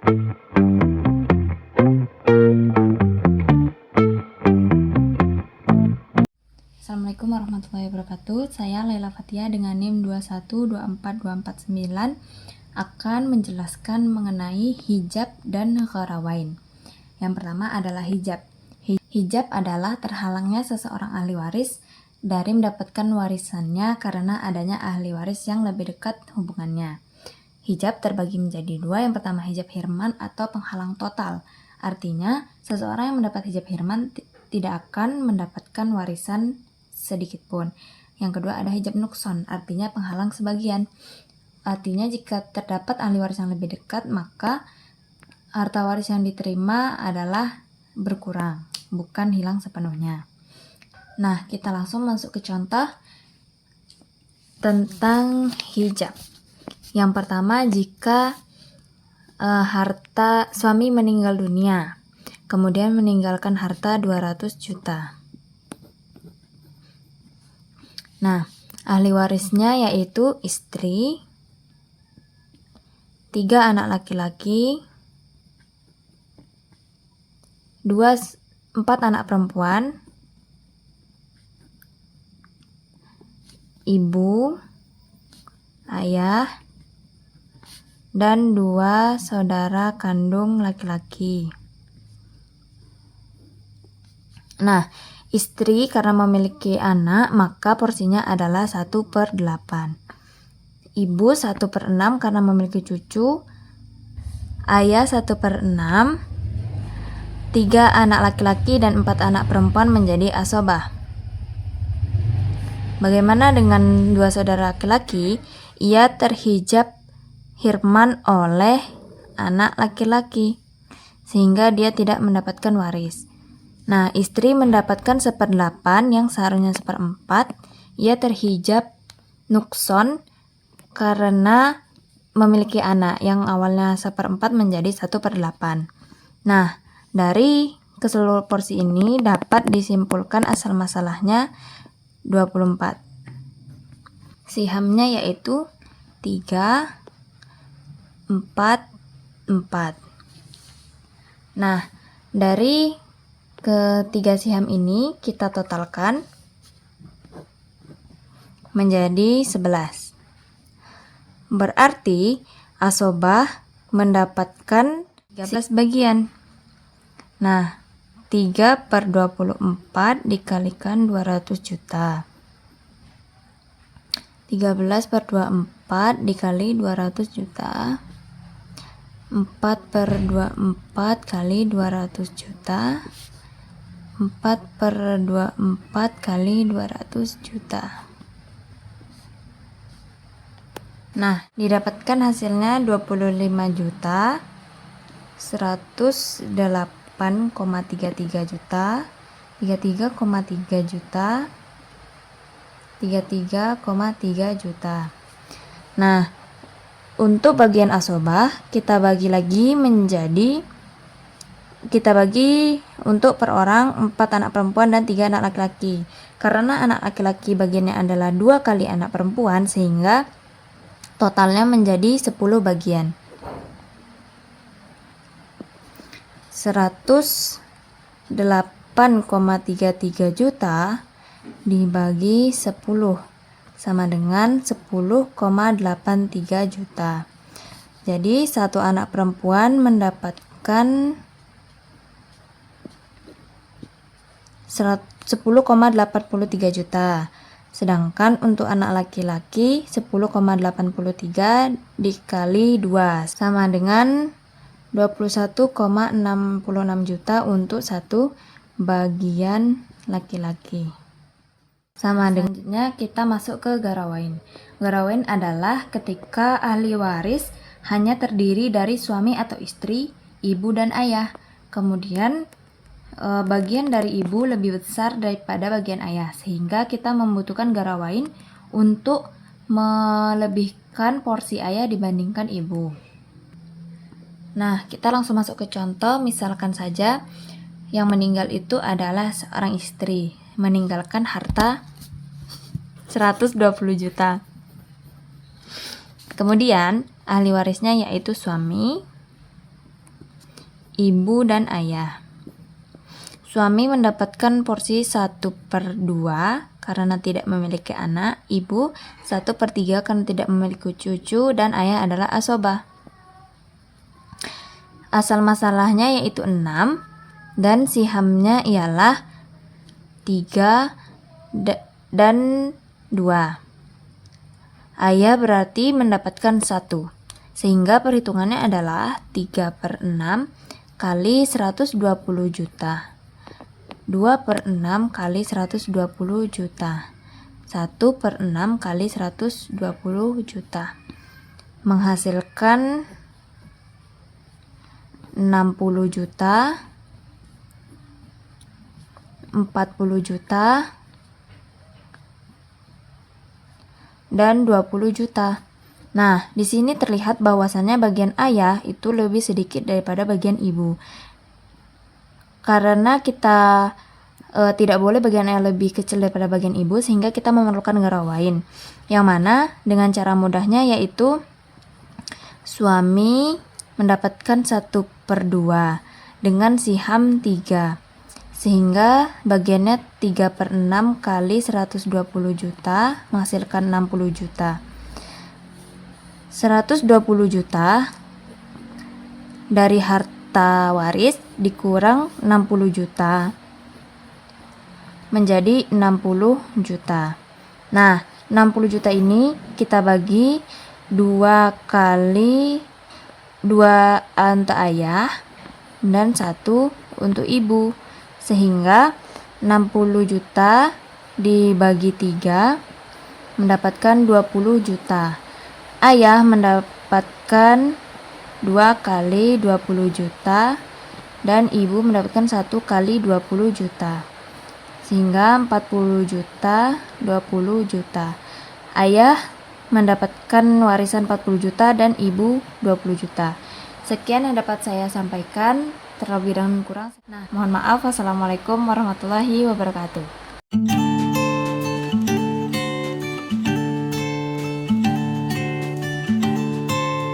Assalamualaikum warahmatullahi wabarakatuh. Saya Laila Fatia dengan NIM 2124249 akan menjelaskan mengenai hijab dan gharawain. Yang pertama adalah hijab. Hijab adalah terhalangnya seseorang ahli waris dari mendapatkan warisannya karena adanya ahli waris yang lebih dekat hubungannya. Hijab terbagi menjadi dua. Yang pertama hijab hirman atau penghalang total. Artinya, seseorang yang mendapat hijab hirman tidak akan mendapatkan warisan sedikit pun. Yang kedua ada hijab nukson, artinya penghalang sebagian. Artinya jika terdapat ahli waris yang lebih dekat, maka harta waris yang diterima adalah berkurang, bukan hilang sepenuhnya. Nah, kita langsung masuk ke contoh tentang hijab. Yang pertama, jika harta suami meninggal dunia, kemudian meninggalkan harta 200 juta. Nah, ahli warisnya yaitu istri, 3 anak laki-laki, 4 anak perempuan, ibu, ayah, dan 2 saudara kandung laki-laki. Nah, istri karena memiliki anak, maka porsinya adalah 1/8. Ibu 1/6 karena memiliki cucu. Ayah 1/6. 3 anak laki-laki dan 4 anak perempuan menjadi asobah. Bagaimana dengan 2 saudara laki-laki? Ia terhijab hirman oleh anak laki-laki, sehingga dia tidak mendapatkan waris. Nah, istri mendapatkan 1/8 yang seharusnya 1/4. Ia terhijab nukson karena memiliki anak yang awalnya 1/4 menjadi 1/8. Nah, dari keseluruhan porsi ini dapat disimpulkan asal masalahnya 24. Sihamnya yaitu 3, 4, 4. Nah, dari ketiga siham ini kita totalkan menjadi 11. Berarti asobah mendapatkan 13 bagian. Nah, 3/24 dikalikan 200 juta. 13/24 dikali 200 juta. 4/24 kali 200 juta. 4/24 kali 200 juta. Nah, didapatkan hasilnya 25 juta 108,33 juta, 33,3 juta, 33,3 juta. Nah, untuk bagian asobah kita bagi untuk per orang 4 anak perempuan dan 3 anak laki-laki. Karena anak laki-laki bagiannya adalah 2 kali anak perempuan, sehingga totalnya menjadi 10 bagian. 108,33 juta dibagi 10 sama dengan 10,83 juta. Jadi satu anak perempuan mendapatkan 10,83 juta. Sedangkan untuk anak laki-laki 10,83 dikali 2 sama dengan 21,66 juta untuk satu bagian laki-laki. Selanjutnya kita masuk ke gharawain. Gharawain adalah ketika ahli waris hanya terdiri dari suami atau istri, ibu dan ayah. Kemudian bagian dari ibu lebih besar daripada bagian ayah, sehingga kita membutuhkan gharawain untuk melebihkan porsi ayah dibandingkan ibu. Nah, kita langsung masuk ke contoh. Misalkan saja yang meninggal itu adalah seorang istri, meninggalkan harta 120 juta. Kemudian ahli warisnya yaitu suami, ibu dan ayah. Suami mendapatkan porsi 1/2 karena tidak memiliki anak, ibu 1/3 karena tidak memiliki cucu, dan ayah adalah asobah. Asal masalahnya yaitu 6 dan sihamnya ialah 3 dan 2. Ayah berarti mendapatkan 1, sehingga perhitungannya adalah 3/6 kali 120 juta. 2/6 kali 120 juta. 1/6 kali 120 juta. Menghasilkan 60 juta, 40 juta, dan 20 juta. Nah, di sini terlihat bahwasannya bagian ayah itu lebih sedikit daripada bagian ibu. Karena kita tidak boleh bagian ayah lebih kecil daripada bagian ibu, sehingga kita memerlukan ngerawain. Yang mana dengan cara mudahnya yaitu suami mendapatkan 1/2 dengan siham 3. Sehingga bagiannya 3/6 kali 120 juta menghasilkan 60 juta. 120 juta dari harta waris dikurang 60 juta menjadi 60 juta. Nah, 60 juta ini kita bagi 2 kali 2 untuk ayah dan 1 untuk ibu, sehingga 60 juta dibagi 3 mendapatkan 20 juta. Ayah mendapatkan 2 kali 20 juta dan ibu mendapatkan 1 kali 20 juta, sehingga 40 juta, 20 juta. Ayah mendapatkan warisan 40 juta dan ibu 20 juta. Sekian yang dapat saya sampaikan, terlebih dan kurang. Mohon maaf. Wassalamualaikum warahmatullahi wabarakatuh.